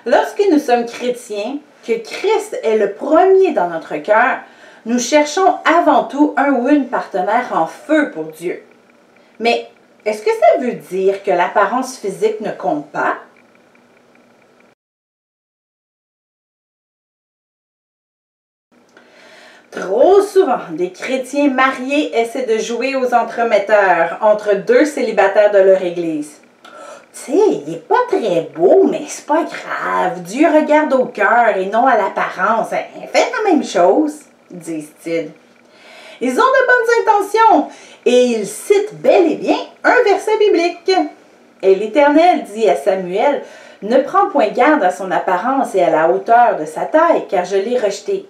Lorsque nous sommes chrétiens, que Christ est le premier dans notre cœur, nous cherchons avant tout un ou une partenaire en feu pour Dieu. Mais est-ce que ça veut dire que l'apparence physique ne compte pas? Trop souvent, des chrétiens mariés essaient de jouer aux entremetteurs entre deux célibataires de leur église. Tu sais, il n'est pas très beau, mais c'est pas grave. Dieu regarde au cœur et non à l'apparence. Faites la même chose, disent-ils. Ils ont de bonnes intentions et ils citent bel et bien un verset biblique. Et l'Éternel dit à Samuel, « Ne prends point garde à son apparence et à la hauteur de sa taille, car je l'ai rejeté.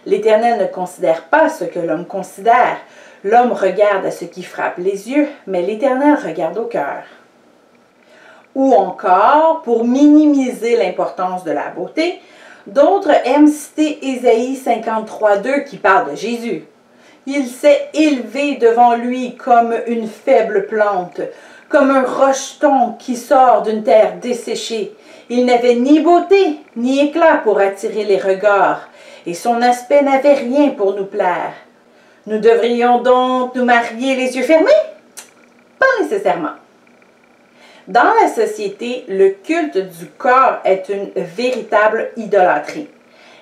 L'Éternel ne considère pas ce que l'homme considère. L'homme regarde à ce qui frappe les yeux, mais l'Éternel regarde au cœur. » Ou encore, pour minimiser l'importance de la beauté, d'autres aiment citer Ésaïe 53:2 qui parle de Jésus. Il s'est élevé devant lui comme une faible plante, comme un rocheton qui sort d'une terre desséchée. Il n'avait ni beauté ni éclat pour attirer les regards, et son aspect n'avait rien pour nous plaire. Nous devrions donc nous marier les yeux fermés? Pas nécessairement. Dans la société, le culte du corps est une véritable idolâtrie.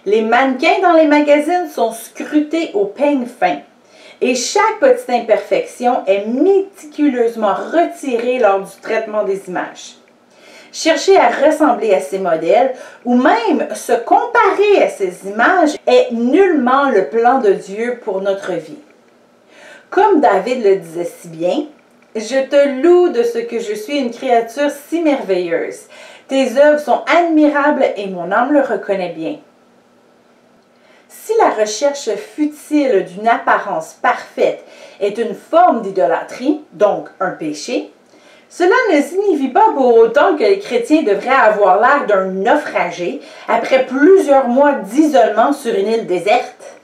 Les mannequins dans les magazines sont scrutés au peigne fin et chaque petite imperfection est méticuleusement retirée lors du traitement des images. Chercher à ressembler à ces modèles ou même se comparer à ces images est nullement le plan de Dieu pour notre vie. Comme David le disait si bien, « Je te loue de ce que je suis une créature si merveilleuse. Tes œuvres sont admirables et mon âme le reconnaît bien. » Si la recherche futile d'une apparence parfaite est une forme d'idolâtrie, donc un péché, cela ne signifie pas pour autant que les chrétiens devraient avoir l'air d'un naufragé après plusieurs mois d'isolement sur une île déserte.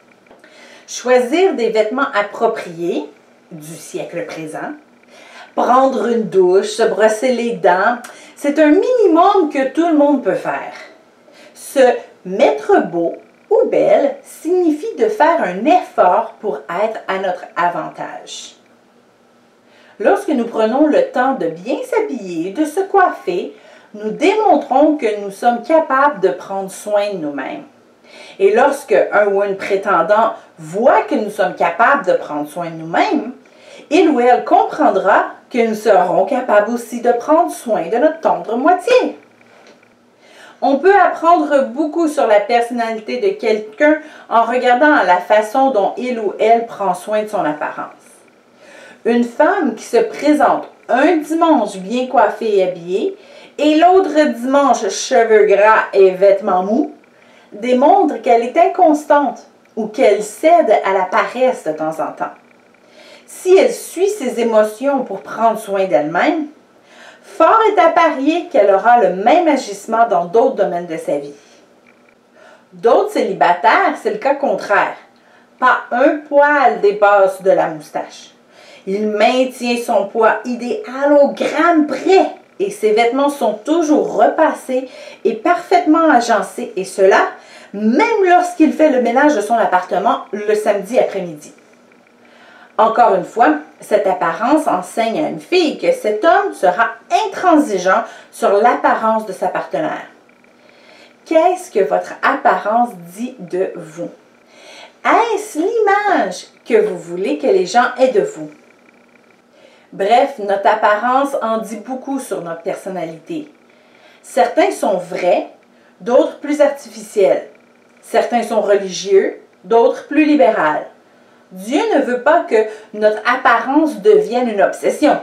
Choisir des vêtements appropriés du siècle présent, prendre une douche, se brosser les dents, c'est un minimum que tout le monde peut faire. Se mettre beau ou belle signifie de faire un effort pour être à notre avantage. Lorsque nous prenons le temps de bien s'habiller, de se coiffer, nous démontrons que nous sommes capables de prendre soin de nous-mêmes. Et lorsque un ou une prétendant voit que nous sommes capables de prendre soin de nous-mêmes, il ou elle comprendra que nous serons capables aussi de prendre soin de notre tendre moitié. On peut apprendre beaucoup sur la personnalité de quelqu'un en regardant la façon dont il ou elle prend soin de son apparence. Une femme qui se présente un dimanche bien coiffée et habillée et l'autre dimanche cheveux gras et vêtements mous démontre qu'elle est inconstante ou qu'elle cède à la paresse de temps en temps. Si elle suit ses émotions pour prendre soin d'elle-même, fort est à parier qu'elle aura le même agissement dans d'autres domaines de sa vie. D'autres célibataires, c'est le cas contraire. Pas un poil dépasse de la moustache. Il maintient son poids idéal au gramme près et ses vêtements sont toujours repassés et parfaitement agencés, et cela même lorsqu'il fait le ménage de son appartement le samedi après-midi. Encore une fois, cette apparence enseigne à une fille que cet homme sera intransigeant sur l'apparence de sa partenaire. Qu'est-ce que votre apparence dit de vous? Est-ce l'image que vous voulez que les gens aient de vous? Bref, notre apparence en dit beaucoup sur notre personnalité. Certains sont vrais, d'autres plus artificiels. Certains sont religieux, d'autres plus libérales. Dieu ne veut pas que notre apparence devienne une obsession.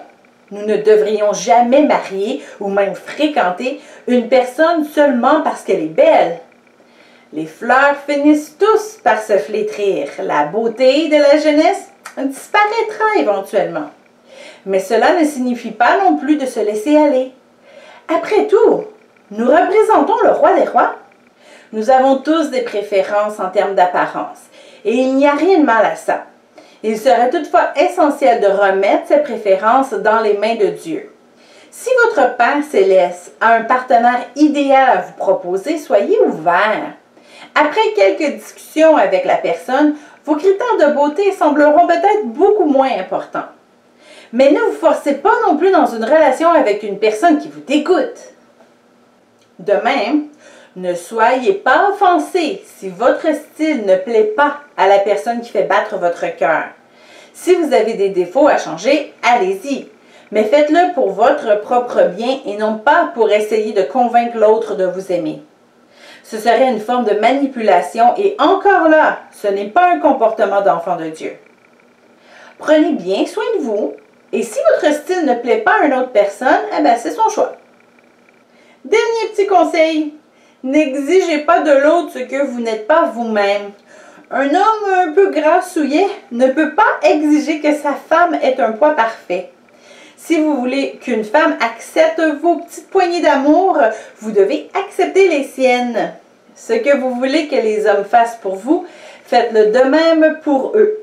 Nous ne devrions jamais marier ou même fréquenter une personne seulement parce qu'elle est belle. Les fleurs finissent tous par se flétrir. La beauté de la jeunesse disparaîtra éventuellement. Mais cela ne signifie pas non plus de se laisser aller. Après tout, nous représentons le roi des rois. Nous avons tous des préférences en termes d'apparence. Et il n'y a rien de mal à ça. Il serait toutefois essentiel de remettre ces préférences dans les mains de Dieu. Si votre Père céleste a un partenaire idéal à vous proposer, soyez ouvert. Après quelques discussions avec la personne, vos critères de beauté sembleront peut-être beaucoup moins importants. Mais ne vous forcez pas non plus dans une relation avec une personne qui vous dégoûte. De même, ne soyez pas offensé si votre style ne plaît pas à la personne qui fait battre votre cœur. Si vous avez des défauts à changer, allez-y. Mais faites-le pour votre propre bien et non pas pour essayer de convaincre l'autre de vous aimer. Ce serait une forme de manipulation et encore là, ce n'est pas un comportement d'enfant de Dieu. Prenez bien soin de vous et si votre style ne plaît pas à une autre personne, c'est son choix. Dernier petit conseil, n'exigez pas de l'autre ce que vous n'êtes pas vous-même. Un homme un peu grassouillet ne peut pas exiger que sa femme ait un poids parfait. Si vous voulez qu'une femme accepte vos petites poignées d'amour, vous devez accepter les siennes. Ce que vous voulez que les hommes fassent pour vous, faites-le de même pour eux.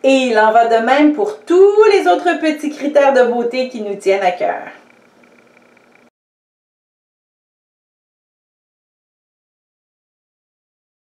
Et il en va de même pour tous les autres petits critères de beauté qui nous tiennent à cœur.